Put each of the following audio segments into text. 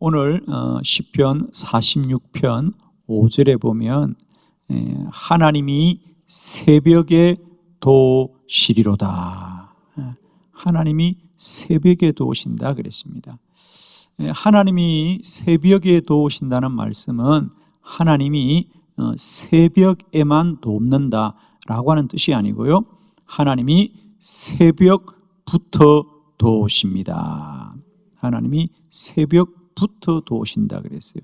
오늘 시편 46편 5절에 보면 하나님이 새벽에 도시리로다. 하나님이 새벽에 도우신다 그랬습니다. 하나님이 새벽에 도우신다는 말씀은 하나님이 새벽에만 돕는다라고 하는 뜻이 아니고요, 하나님이 새벽부터 도우십니다. 하나님이 새벽부터 도우신다 그랬어요.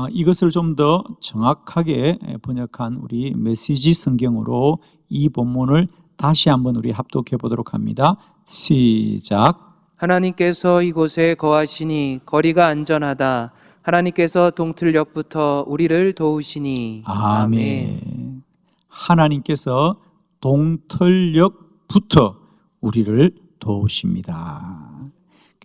이것을 좀 더 정확하게 번역한 우리 메시지 성경으로 이 본문을 다시 한번 우리 합독해 보도록 합니다. 시작. 하나님께서 이곳에 거하시니 거리가 안전하다. 하나님께서 동틀역부터 우리를 도우시니. 아멘. 하나님께서 동틀역부터 우리를 도우십니다.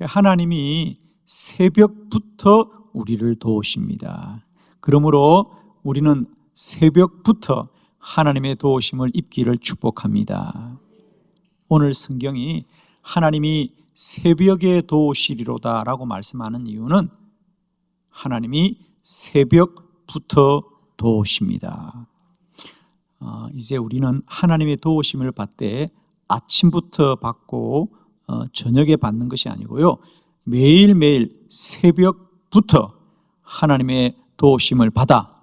하나님이 새벽부터 우리를 도우십니다. 그러므로 우리는 새벽부터 하나님의 도우심을 입기를 축복합니다. 오늘 성경이 하나님이 새벽에 도우시리로다 라고 말씀하는 이유는 하나님이 새벽부터 도우십니다. 이제 우리는 하나님의 도우심을 받되 아침부터 받고 저녁에 받는 것이 아니고요, 매일매일 새벽부터 하나님의 도우심을 받아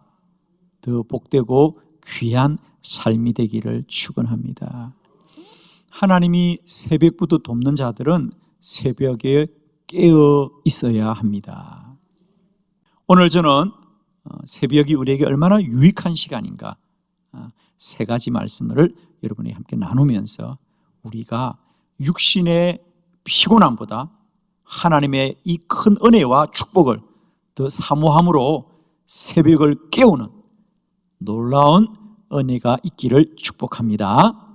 더 복되고 귀한 삶이 되기를 축원합니다. 하나님이 새벽부터 돕는 자들은 새벽에 깨어 있어야 합니다. 오늘 저는 새벽이 우리에게 얼마나 유익한 시간인가, 세 가지 말씀을 여러분이 함께 나누면서 우리가 육신의 피곤함보다 하나님의 이 큰 은혜와 축복을 더 사모함으로 새벽을 깨우는 놀라운 은혜가 있기를 축복합니다.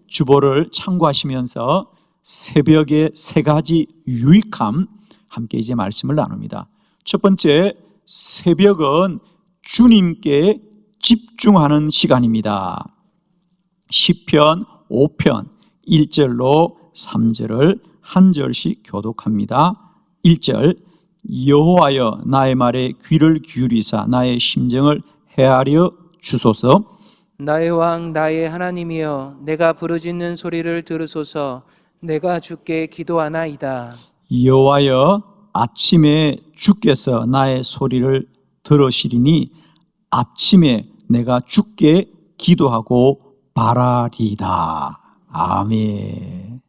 주보를 참고하시면서 새벽의 세 가지 유익함 함께 이제 말씀을 나눕니다. 첫 번째, 새벽은 주님께 집중하는 시간입니다. 시편 5편 1절로 3절을 한 절씩 교독합니다. 1절, 여호와여 나의 말에 귀를 기울이사 나의 심정을 헤아려 주소서. 나의 왕 나의 하나님이여, 내가 부르짖는 소리를 들으소서. 내가 주께 기도하나이다. 여호와여 아침에 주께서 나의 소리를 들으시리니 아침에 내가 주께 기도하고 바라리다. 아멘.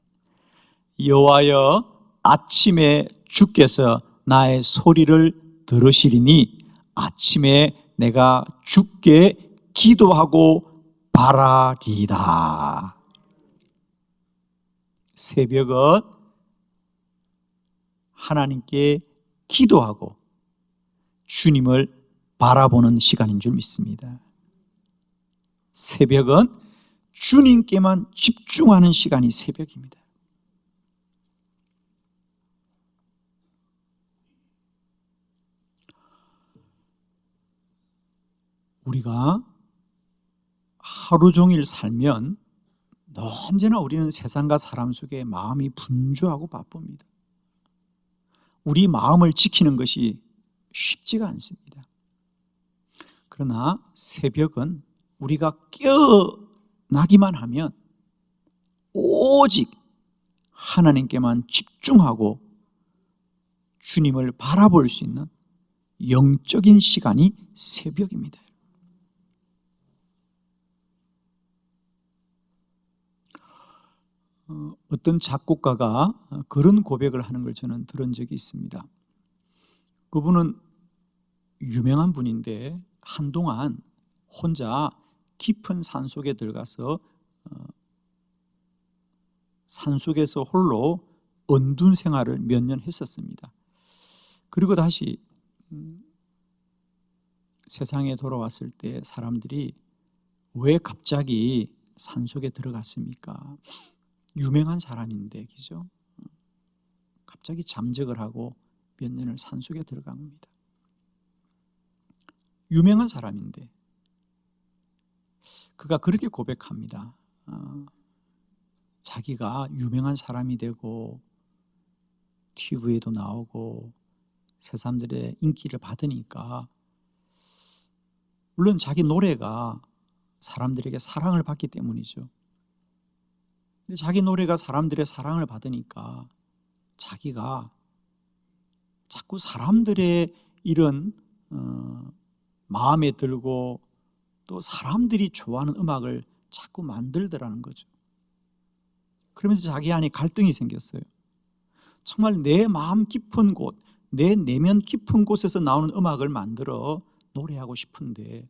여호와여 아침에 주께서 나의 소리를 들으시리니 아침에 내가 주께 기도하고 바라리다. 새벽은 하나님께 기도하고 주님을 바라보는 시간인 줄 믿습니다. 새벽은 주님께만 집중하는 시간이 새벽입니다. 우리가 하루 종일 살면 언제나 우리는 세상과 사람 속에 마음이 분주하고 바쁩니다. 우리 마음을 지키는 것이 쉽지가 않습니다. 그러나 새벽은 우리가 깨어나기만 하면 오직 하나님께만 집중하고 주님을 바라볼 수 있는 영적인 시간이 새벽입니다. 어떤 작곡가가 그런 고백을 하는 걸 저는 들은 적이 있습니다. 그분은 유명한 분인데 한동안 혼자 깊은 산속에 들어가서 산속에서 홀로 은둔 생활을 몇 년 했었습니다. 그리고 다시 세상에 돌아왔을 때 사람들이 왜 갑자기 산속에 들어갔습니까? 유명한 사람인데, 그죠? 갑자기 잠적을 하고 몇 년을 산속에 들어간 겁니다. 유명한 사람인데 그가 그렇게 고백합니다. 자기가 유명한 사람이 되고 TV에도 나오고 새사람들의 인기를 받으니까, 물론 자기 노래가 사람들에게 사랑을 받기 때문이죠. 근데 자기 노래가 사람들의 사랑을 받으니까 자기가 자꾸 사람들의 이런 마음에 들고 또 사람들이 좋아하는 음악을 자꾸 만들더라는 거죠. 그러면서 자기 안에 갈등이 생겼어요. 정말 내 마음 깊은 곳, 내 내면 깊은 곳에서 나오는 음악을 만들어 노래하고 싶은데,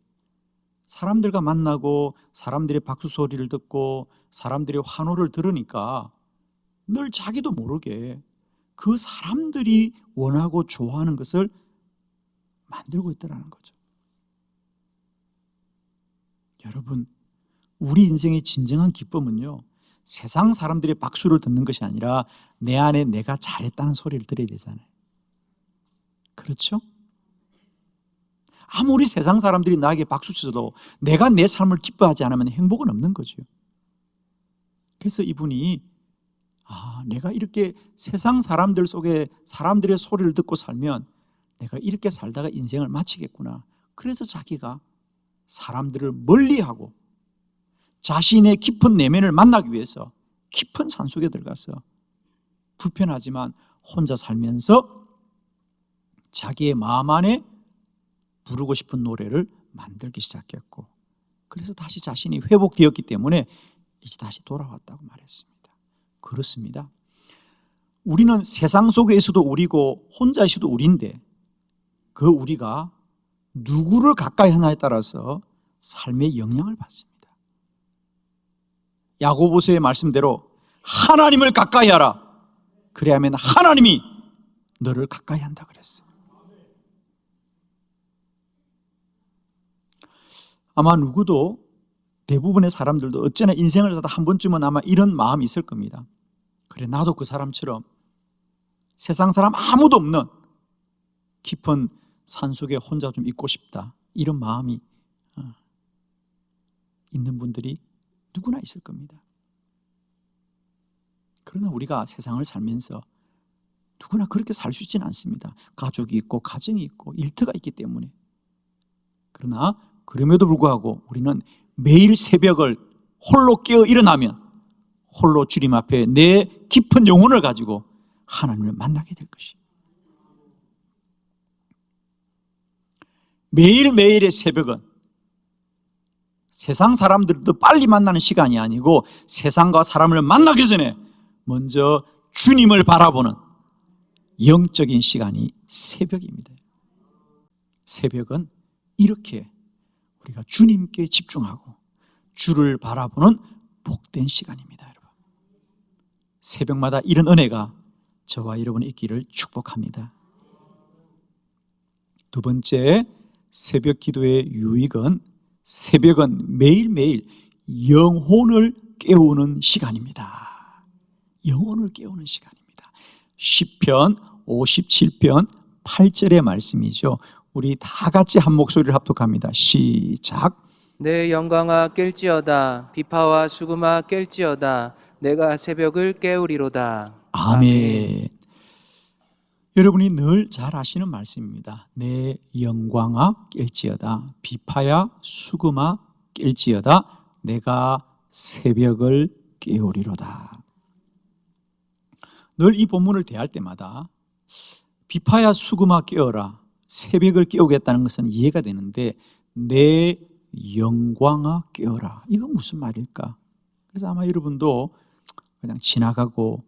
사람들과 만나고 사람들의 박수 소리를 듣고 사람들의 환호를 들으니까 늘 자기도 모르게 그 사람들이 원하고 좋아하는 것을 만들고 있다는 거죠. 여러분, 우리 인생의 진정한 기쁨은요, 세상 사람들의 박수를 듣는 것이 아니라 내 안에 내가 잘했다는 소리를 들어야 되잖아요. 그렇죠? 아무리 세상 사람들이 나에게 박수 쳐도 내가 내 삶을 기뻐하지 않으면 행복은 없는 거죠. 그래서 이분이 내가 이렇게 세상 사람들 속에 사람들의 소리를 듣고 살면 내가 이렇게 살다가 인생을 마치겠구나. 그래서 자기가 사람들을 멀리하고 자신의 깊은 내면을 만나기 위해서 깊은 산속에 들어가서 불편하지만 혼자 살면서 자기의 마음 안에 부르고 싶은 노래를 만들기 시작했고, 그래서 다시 자신이 회복되었기 때문에 이제 다시 돌아왔다고 말했습니다. 그렇습니다. 우리는 세상 속에 있어도 우리고 혼자 있어도 우리인데, 그 우리가 누구를 가까이 하냐에 따라서 삶의 영향을 받습니다. 야고보서의 말씀대로 하나님을 가까이 하라. 그래야만 하나님이 너를 가까이 한다 그랬어요. 아마 누구도, 대부분의 사람들도 어쩌나 인생을 살다 한 번쯤은 아마 이런 마음이 있을 겁니다. 그래, 나도 그 사람처럼 세상 사람 아무도 없는 깊은 산속에 혼자 좀 있고 싶다, 이런 마음이 있는 분들이 누구나 있을 겁니다. 그러나 우리가 세상을 살면서 누구나 그렇게 살 수 있지는 않습니다. 가족이 있고 가정이 있고 일터가 있기 때문에. 그러나 그럼에도 불구하고 우리는 매일 새벽을 홀로 깨어 일어나면 홀로 주님 앞에 내 깊은 영혼을 가지고 하나님을 만나게 될 것이에요. 매일매일의 새벽은 세상 사람들도 빨리 만나는 시간이 아니고 세상과 사람을 만나기 전에 먼저 주님을 바라보는 영적인 시간이 새벽입니다. 새벽은 이렇게 우리가 주님께 집중하고 주를 바라보는 복된 시간입니다. 여러분, 새벽마다 이런 은혜가 저와 여러분이 있기를 축복합니다. 두 번째, 새벽 기도의 유익은 새벽은 매일매일 영혼을 깨우는 시간입니다. 영혼을 깨우는 시간입니다. 시편 57편 8절의 말씀이죠. 우리 다 같이 한 목소리를 합독합니다. 시작. 내 영광아 깰지어다. 비파와 수금아 깰지어다. 내가 새벽을 깨우리로다. 아멘. 여러분이 늘 잘 아시는 말씀입니다. 내 영광아 깰지어다. 비파야 수금아 깰지어다. 내가 새벽을 깨우리로다. 늘 이 본문을 대할 때마다 비파야 수금아 깨어라, 새벽을 깨우겠다는 것은 이해가 되는데 내 영광아 깨어라, 이건 무슨 말일까? 그래서 아마 여러분도 그냥 지나가고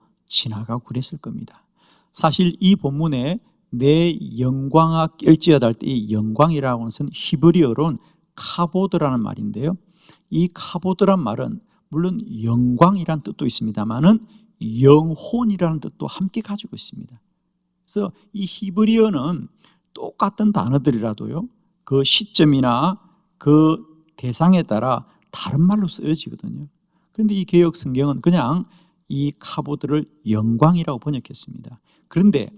그랬을 겁니다. 사실 이 본문에 내 영광아 깰지어다 할 때 이 영광이라고 하는 것은 히브리어로는 카보드라는 말인데요, 이 카보드란 말은 물론 영광이란 뜻도 있습니다만은 영혼이라는 뜻도 함께 가지고 있습니다. 그래서 이 히브리어는 똑같은 단어들이라도요, 그 시점이나 그 대상에 따라 다른 말로 쓰여지거든요. 그런데 이 개역 성경은 그냥 이 카보드를 영광이라고 번역했습니다. 그런데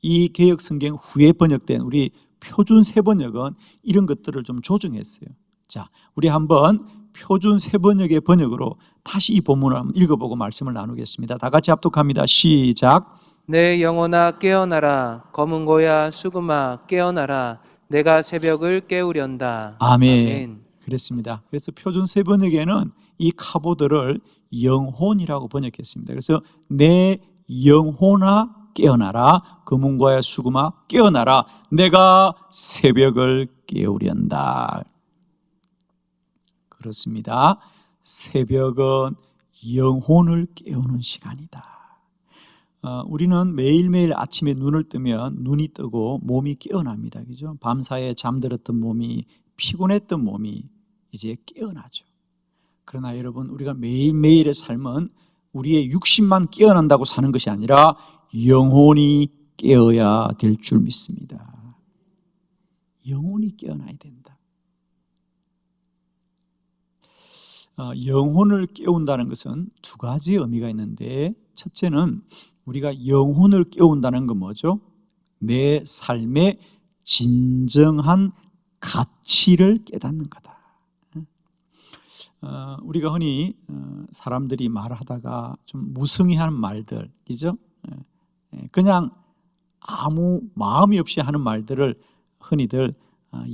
이 개역 성경 후에 번역된 우리 표준 세번역은 이런 것들을 좀 조정했어요. 자, 우리 한번 표준 세번역의 번역으로 다시 이 본문을 한번 읽어보고 말씀을 나누겠습니다. 다 같이 합독합니다. 시작. 내 영혼아 깨어나라. 검은 고야 수금아 깨어나라. 내가 새벽을 깨우련다. 아멘. 그렇습니다. 그래서 표준 세번역에는 이 카보드를 영혼이라고 번역했습니다. 그래서 내 영혼아 깨어나라. 금은과의 수금아 깨어나라. 내가 새벽을 깨우련다. 그렇습니다. 새벽은 영혼을 깨우는 시간이다. 우리는 매일매일 아침에 눈을 뜨면 눈이 뜨고 몸이 깨어납니다. 그죠? 밤사이에 잠들었던 몸이, 피곤했던 몸이 이제 깨어나죠. 그러나 여러분, 우리가 매일매일의 삶은 우리의 육신만 깨어난다고 사는 것이 아니라 영혼이 깨어야 될 줄 믿습니다. 영혼이 깨어나야 된다. 영혼을 깨운다는 것은 두 가지 의미가 있는데, 첫째는 우리가 영혼을 깨운다는 건 뭐죠? 내 삶의 진정한 가치를 깨닫는 거다. 우리가 흔히 사람들이 말하다가 좀 무성의한 말들, 그죠? 그냥 아무 마음이 없이 하는 말들을 흔히들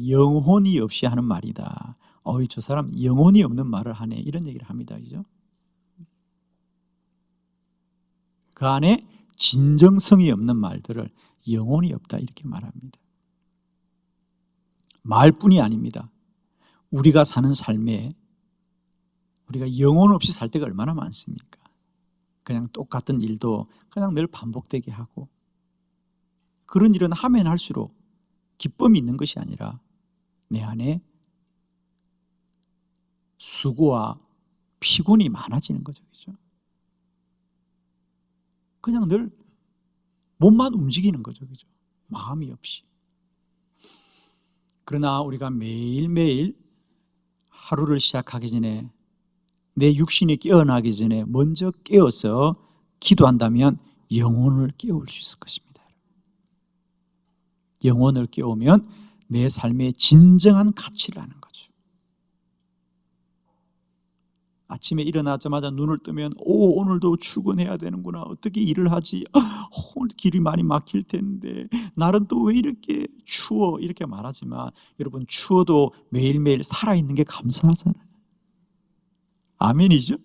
영혼이 없이 하는 말이다. 저 사람 영혼이 없는 말을 하네, 이런 얘기를 합니다. 그죠? 그 안에 진정성이 없는 말들을 영혼이 없다, 이렇게 말합니다. 말뿐이 아닙니다. 우리가 사는 삶에 우리가 영혼 없이 살 때가 얼마나 많습니까? 그냥 똑같은 일도 그냥 늘 반복되게 하고, 그런 일은 하면 할수록 기쁨이 있는 것이 아니라 내 안에 수고와 피곤이 많아지는 거죠. 그죠? 그냥 늘 몸만 움직이는 거죠. 그죠? 마음이 없이. 그러나 우리가 매일매일 하루를 시작하기 전에, 내 육신이 깨어나기 전에 먼저 깨어서 기도한다면 영혼을 깨울 수 있을 것입니다. 영혼을 깨우면 내 삶의 진정한 가치를 아는 거죠. 아침에 일어나자마자 눈을 뜨면 오늘도 출근해야 되는구나, 어떻게 일을 하지, 오늘 길이 많이 막힐 텐데, 날은 또 왜 이렇게 추워, 이렇게 말하지만 여러분, 추워도 매일매일 살아있는 게 감사하잖아요. 아멘이죠?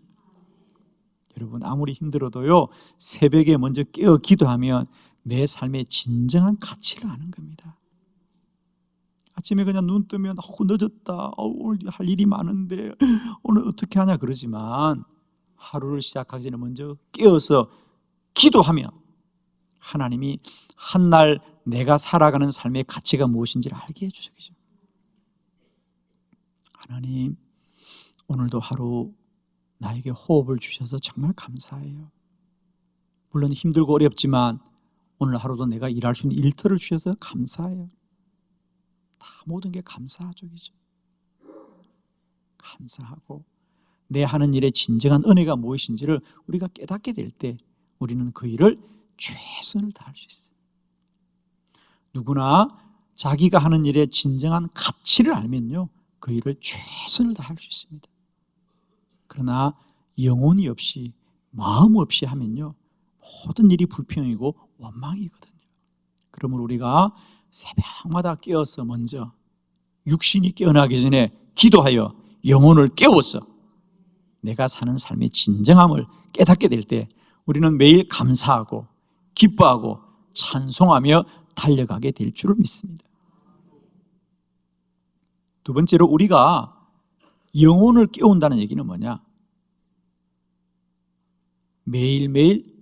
여러분, 아무리 힘들어도요, 새벽에 먼저 깨어 기도하면 내 삶의 진정한 가치를 아는 겁니다. 아침에 그냥 눈 뜨면 늦었다, 오늘 할 일이 많은데 오늘 어떻게 하냐 그러지만, 하루를 시작하기 전에 먼저 깨어서 기도하면 하나님이 한날 내가 살아가는 삶의 가치가 무엇인지를 알게 해주죠. 하나님, 오늘도 하루 나에게 호흡을 주셔서 정말 감사해요. 물론 힘들고 어렵지만 오늘 하루도 내가 일할 수 있는 일터를 주셔서 감사해요. 다 모든 게 감사하죠. 그죠? 감사하고 내 하는 일의 진정한 은혜가 무엇인지를 우리가 깨닫게 될 때 우리는 그 일을 최선을 다할 수 있어요. 누구나 자기가 하는 일의 진정한 가치를 알면요, 그 일을 최선을 다할 수 있습니다. 그러나 영혼이 없이, 마음 없이 하면요, 모든 일이 불평이고 원망이거든요. 그러므로 우리가 새벽마다 깨어서 먼저 육신이 깨어나기 전에 기도하여 영혼을 깨워서 내가 사는 삶의 진정함을 깨닫게 될 때 우리는 매일 감사하고 기뻐하고 찬송하며 달려가게 될 줄을 믿습니다. 두 번째로, 우리가 영혼을 깨운다는 얘기는 뭐냐? 매일매일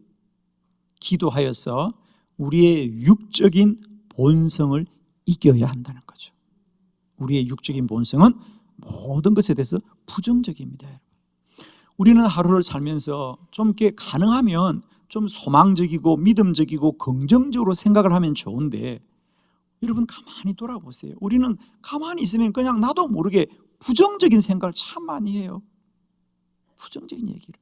기도하여서 우리의 육적인 본성을 이겨야 한다는 거죠. 우리의 육적인 본성은 모든 것에 대해서 부정적입니다. 우리는 하루를 살면서 좀 이렇게 가능하면 좀 소망적이고 믿음적이고 긍정적으로 생각을 하면 좋은데, 여러분 가만히 돌아보세요. 우리는 가만히 있으면 그냥 나도 모르게 부정적인 생각을 참 많이 해요. 부정적인 얘기를.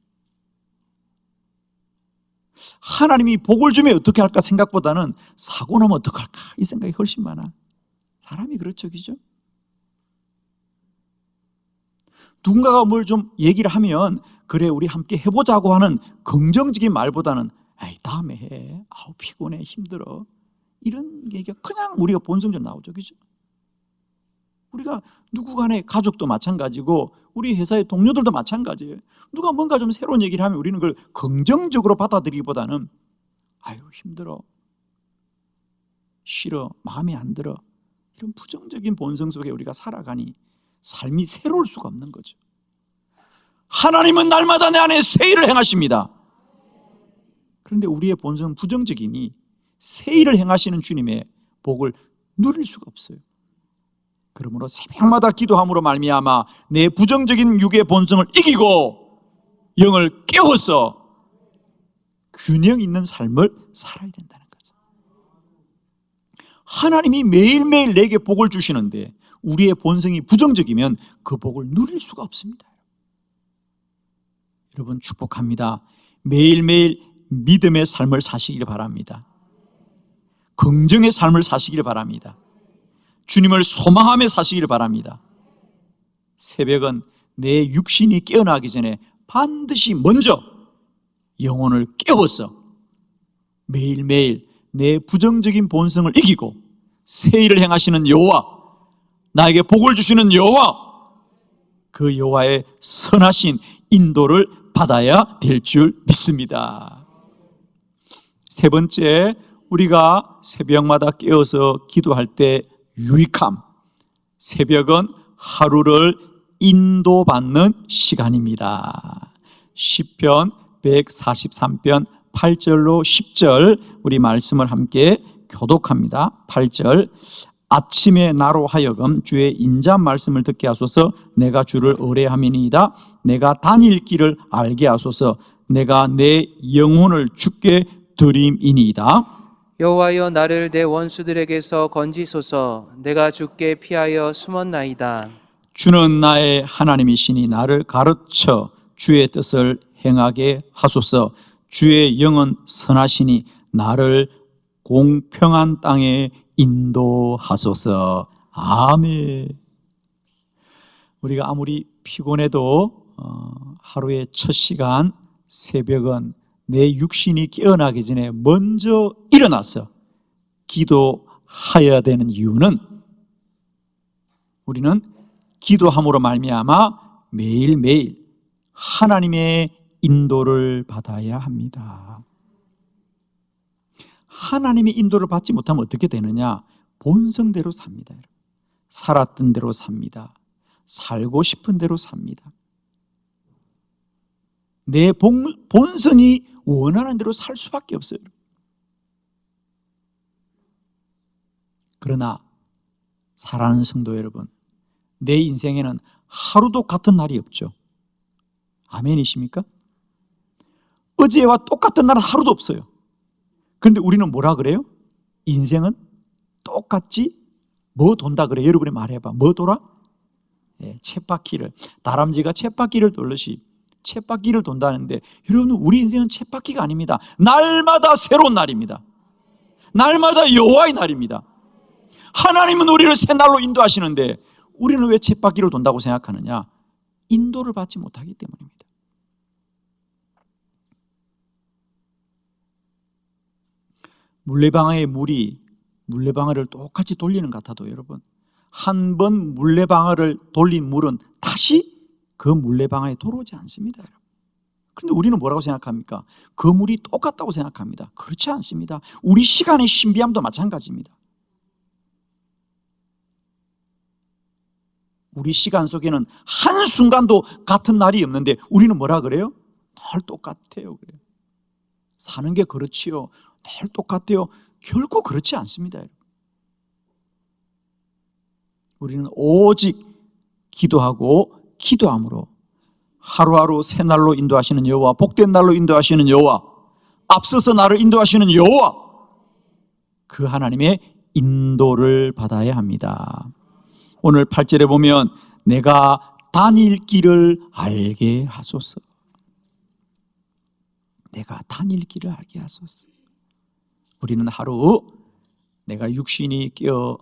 하나님이 복을 주면 어떻게 할까 생각보다는 사고 나면 어떻게 할까 이 생각이 훨씬 많아. 사람이 그렇죠. 그죠? 누군가가 뭘 좀 얘기를 하면 그래 우리 함께 해보자고 하는 긍정적인 말보다는 에이, 다음에 해. 아우, 피곤해, 힘들어. 이런 얘기가 그냥 우리가 본성적으로 나오죠. 그죠? 우리가 누구 간에 가족도 마찬가지고 우리 회사의 동료들도 마찬가지예요. 누가 뭔가 좀 새로운 얘기를 하면 우리는 그걸 긍정적으로 받아들이기보다는 아유, 힘들어, 싫어, 마음에 안 들어, 이런 부정적인 본성 속에 우리가 살아가니 삶이 새로울 수가 없는 거죠. 하나님은 날마다 내 안에 새 일을 행하십니다. 그런데 우리의 본성은 부정적이니 새 일을 행하시는 주님의 복을 누릴 수가 없어요. 그러므로 새벽마다 기도함으로 말미암아 내 부정적인 육의 본성을 이기고 영을 깨워서 균형 있는 삶을 살아야 된다는 거죠. 하나님이 매일매일 내게 복을 주시는데 우리의 본성이 부정적이면 그 복을 누릴 수가 없습니다. 여러분, 축복합니다. 매일매일 믿음의 삶을 사시길 바랍니다. 긍정의 삶을 사시길 바랍니다. 주님을 소망하며 사시길 바랍니다. 새벽은 내 육신이 깨어나기 전에 반드시 먼저 영혼을 깨워서 매일매일 내 부정적인 본성을 이기고 새 일을 행하시는 여호와, 나에게 복을 주시는 여호와, 그 여호와의 선하신 인도를 받아야 될 줄 믿습니다. 세 번째, 우리가 새벽마다 깨어서 기도할 때 유익함. 새벽은 하루를 인도받는 시간입니다. 시편 143편 8절로 10절 우리 말씀을 함께 교독합니다. 8절, 아침에 나로 하여금 주의 인자한 말씀을 듣게 하소서. 내가 주를 의뢰함이니이다. 내가 다닐 길을 알게 하소서. 내가 내 영혼을 주께 드림이니이다. 여호와여, 나를 내 원수들에게서 건지소서. 내가 주께 피하여 숨었나이다. 주는 나의 하나님이시니 나를 가르쳐 주의 뜻을 행하게 하소서. 주의 영은 선하시니 나를 공평한 땅에 인도하소서. 아멘. 우리가 아무리 피곤해도 하루의 첫 시간 새벽은 내 육신이 깨어나기 전에 먼저 일어나서 기도하여야 되는 이유는 우리는 기도함으로 말미암아 매일매일 하나님의 인도를 받아야 합니다. 하나님의 인도를 받지 못하면 어떻게 되느냐? 본성대로 삽니다. 살았던 대로 삽니다. 살고 싶은 대로 삽니다. 내 본성이 원하는 대로 살 수밖에 없어요. 그러나 사랑하는 성도 여러분, 내 인생에는 하루도 같은 날이 없죠. 아멘이십니까? 어제와 똑같은 날은 하루도 없어요. 그런데 우리는 뭐라 그래요? 인생은 똑같지 뭐 돈다 그래요? 여러분이 말해봐. 뭐 돌아? 쳇바퀴를, 다람쥐가 쳇바퀴를 돌듯이 쳇바퀴를 돈다는데, 여러분, 우리 인생은 쳇바퀴가 아닙니다. 날마다 새로운 날입니다. 날마다 여호와의 날입니다. 하나님은 우리를 새 날로 인도하시는데 우리는 왜 쳇바퀴를 돈다고 생각하느냐? 인도를 받지 못하기 때문입니다. 물레방아의 물이 물레방아를 똑같이 돌리는 것 같아도 여러분, 한 번 물레방아를 돌린 물은 다시 그 물레방아에 돌아오지 않습니다. 여러분. 그런데 우리는 뭐라고 생각합니까? 그 물이 똑같다고 생각합니다. 그렇지 않습니다. 우리 시간의 신비함도 마찬가지입니다. 우리 시간 속에는 한순간도 같은 날이 없는데 우리는 뭐라 그래요? 늘 똑같아요. 그래요. 사는 게 그렇지요. 늘 똑같아요. 결코 그렇지 않습니다. 우리는 오직 기도하고 기도함으로 하루하루 새 날로 인도하시는 여호와, 복된 날로 인도하시는 여호와, 앞서서 나를 인도하시는 여호와, 그 하나님의 인도를 받아야 합니다. 오늘 8절에 보면 내가 다닐 길을 알게 하소서. 내가 다닐 길을 알게 하소서. 우리는 하루 내가 육신이 깨어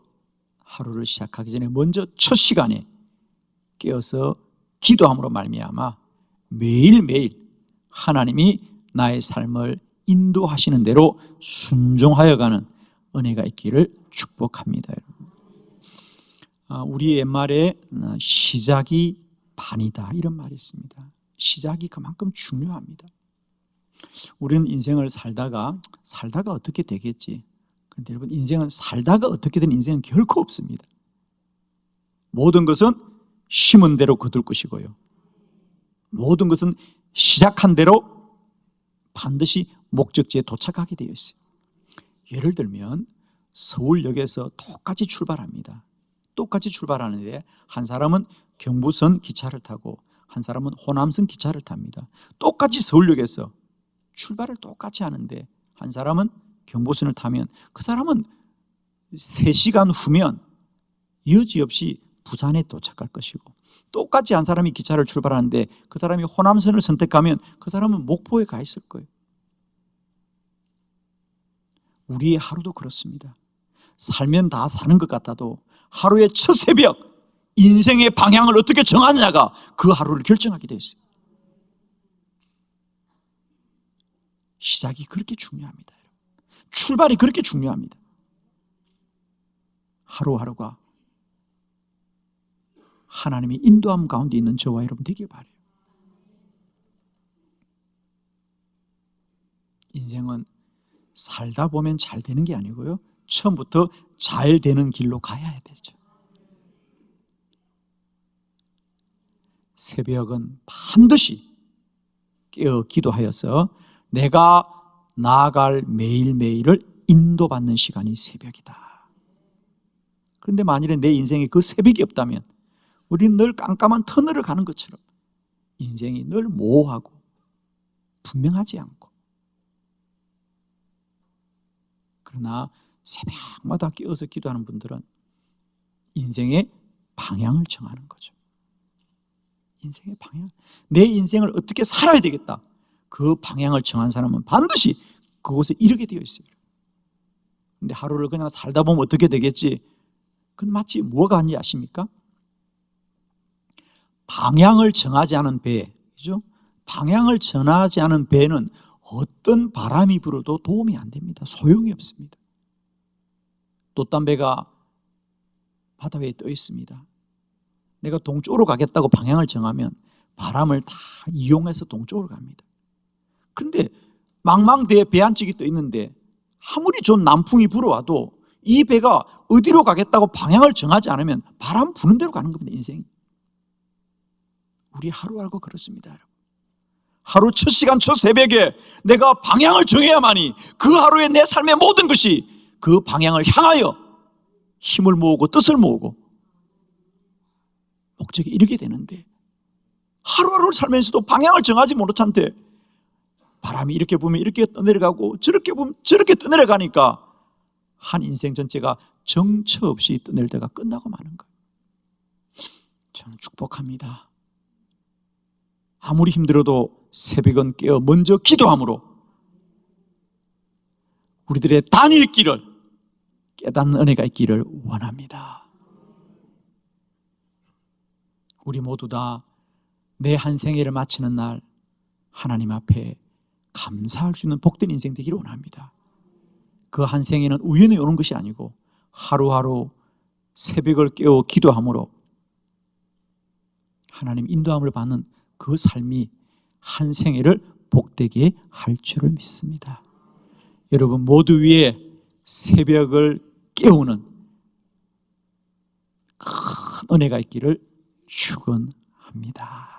하루를 시작하기 전에 먼저 첫 시간에 깨어서 기도함으로 말미암아 매일매일 하나님이 나의 삶을 인도하시는 대로 순종하여 가는 은혜가 있기를 축복합니다. 우리 옛말에 시작이 반이다 이런 말이 있습니다. 시작이 그만큼 중요합니다. 우리는 인생을 살다가 어떻게 되겠지. 그런데 여러분, 인생은 살다가 어떻게 된 인생은 결코 없습니다. 모든 것은 심은 대로 거둘 것이고요, 모든 것은 시작한 대로 반드시 목적지에 도착하게 되어 있어요. 예를 들면 서울역에서 똑같이 출발합니다. 똑같이 출발하는데 한 사람은 경부선 기차를 타고 한 사람은 호남선 기차를 탑니다. 똑같이 서울역에서 출발을 똑같이 하는데 한 사람은 경부선을 타면 그 사람은 3시간 후면 여지없이 부산에 도착할 것이고, 똑같이 한 사람이 기차를 출발하는데 그 사람이 호남선을 선택하면 그 사람은 목포에 가 있을 거예요. 우리의 하루도 그렇습니다. 살면 다 사는 것 같아도 하루의 첫 새벽 인생의 방향을 어떻게 정하느냐가 그 하루를 결정하게 되어 있어요. 시작이 그렇게 중요합니다. 출발이 그렇게 중요합니다. 하루하루가 하나님의 인도함 가운데 있는 저와 여러분 되길 바라요. 인생은 살다 보면 잘 되는 게 아니고요, 처음부터 잘 되는 길로 가야 되죠. 새벽은 반드시 깨어 기도하여서 내가 나아갈 매일매일을 인도받는 시간이 새벽이다. 그런데 만일에 내 인생에 그 새벽이 없다면 우리는 늘 깜깜한 터널을 가는 것처럼 인생이 늘 모호하고 분명하지 않고, 그러나 새벽마다 깨어서 기도하는 분들은 인생의 방향을 정하는 거죠. 인생의 방향, 내 인생을 어떻게 살아야 되겠다, 그 방향을 정한 사람은 반드시 그곳에 이르게 되어 있어요. 그런데 하루를 그냥 살다 보면 어떻게 되겠지? 그건 마치 뭐가 아닌지 아십니까? 방향을 정하지 않은 배, 그죠? 방향을 정하지 않은 배는 어떤 바람이 불어도 도움이 안 됩니다. 소용이 없습니다. 돛담배가 바다 위에 떠 있습니다. 내가 동쪽으로 가겠다고 방향을 정하면 바람을 다 이용해서 동쪽으로 갑니다. 그런데 망망대해 배 한 척이 떠 있는데 아무리 좋은 남풍이 불어와도 이 배가 어디로 가겠다고 방향을 정하지 않으면 바람 부는 대로 가는 겁니다. 인생이. 우리 하루하루 그렇습니다, 여러분. 하루 첫 시간 첫 새벽에 내가 방향을 정해야만이 그 하루에 내 삶의 모든 것이 그 방향을 향하여 힘을 모으고 뜻을 모으고 목적에 이르게 되는데, 하루하루를 살면서도 방향을 정하지 못한데 바람이 이렇게 불면 이렇게 떠내려가고 저렇게 불면 저렇게 떠내려가니까 한 인생 전체가 정처 없이 떠내려다가 끝나고 마는 거예요. 저는 축복합니다. 아무리 힘들어도 새벽은 깨어 먼저 기도함으로 우리들의 단일길을 깨닫는 은혜가 있기를 원합니다. 우리 모두 다 내 한 생애를 마치는 날 하나님 앞에 감사할 수 있는 복된 인생 되기를 원합니다. 그 한 생애는 우연히 오는 것이 아니고 하루하루 새벽을 깨어 기도함으로 하나님 인도함을 받는 그 삶이 한 생애를 복되게 할 줄을 믿습니다. 여러분 모두 위에 새벽을 깨우는 큰 은혜가 있기를 축원합니다.